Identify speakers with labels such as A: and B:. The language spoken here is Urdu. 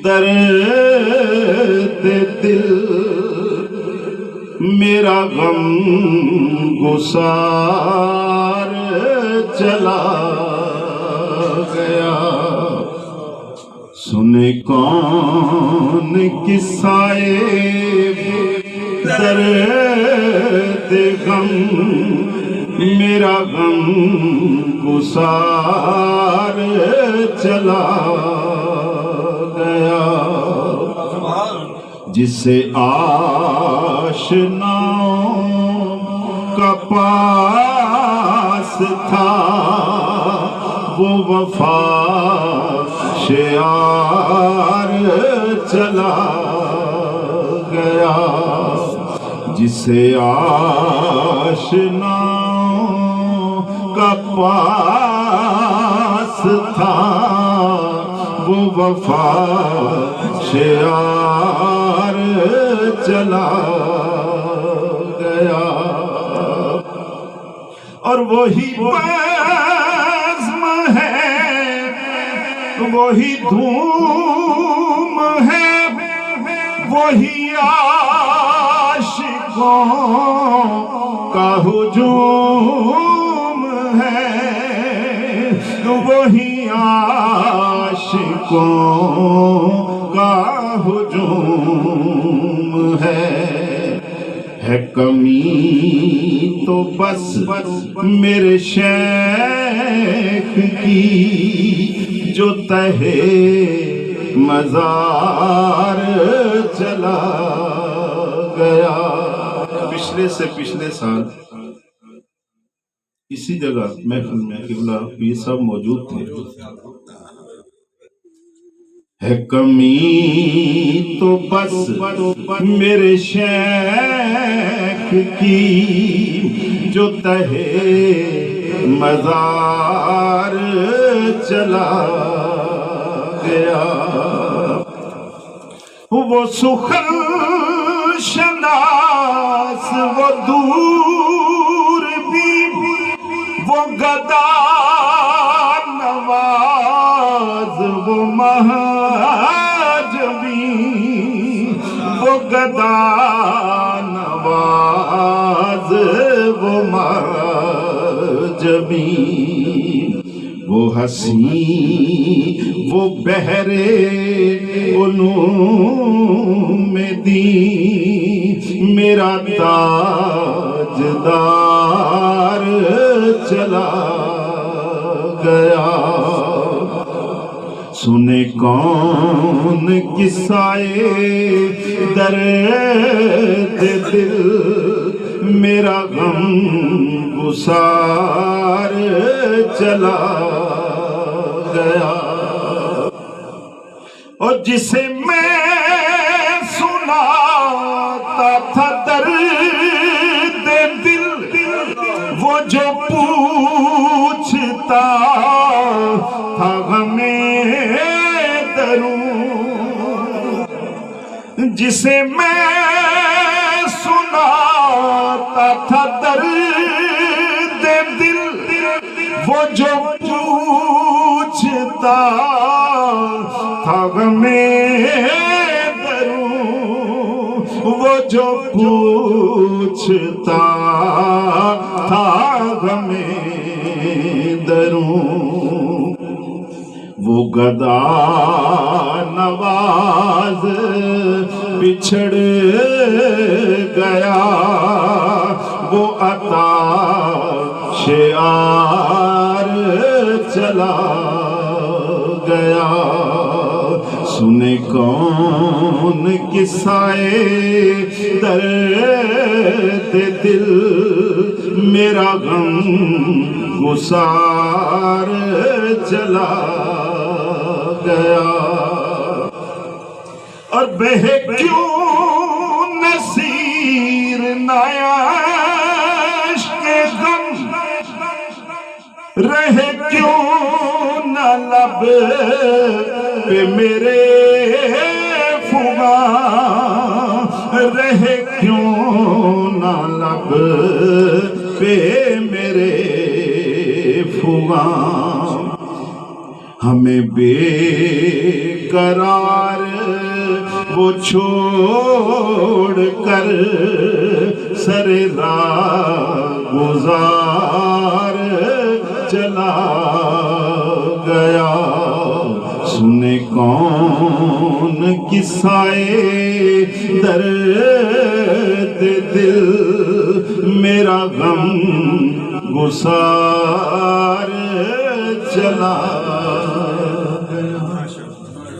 A: درد دل میرا غم گسار چلا گیا، سنے کون قصائے درد غم میرا غم گسار چلا گیا، جسے آشناؤں کا پاس تھا وہ وفا شعار چلا گیا، جسے آشناؤں کا پاس تھا وہ وفا شعار چلا گیا، اور وہی بزم ہے، وہی دھوم ہے، وہی عاشقوں کا ہجوم ہے، وہی عاشقوں کا ہجوم ہے کمی تو بس میرے شیخ کی جو تہے مزار چلا گیا۔ پچھلے سے پچھلے سال اسی جگہ محفل میں قبلہ یہ سب موجود تھے، ہے کمی تو بس میرے شیخ کی جو تہے مزار چلا گیا، وہ سخن شناس وہ دور بھی، وہ گدا نواز وہ مہاجبی، وہ گدا نواز وہ مہاجبی، وہ حسین وہ بہرے علوم دین میرا تاجدار چلا گیا، سنے کون قصائے درد دل میرا غم گسار چلا گیا، اور جسے میں سناتا تھا درد دل وہ جو پوچھتا تھا غمیں درون، جسے میں سناتا تھا درد دل وہ جو پوچھتا تھا غمیں درون، وہ جو پوچھتا تھا غمیں درون، وہ گدا نواز بچھڑ گیا، وہ عطا شعار چلا گیا، سنے کون قصائے درد دل میرا غم گسار چلا گیا، اور بہے کیوں نصیر نایاش کے غم، رہے کیوں نہ لب پہ میرے فغاں، رہے کیوں نہ لب پہ میرے فغاں، ہمیں بے قرار وہ چھوڑ کر سر راہ گزار چلا گیا. سنے کون قصائے درد دل میرا غم گسار چلا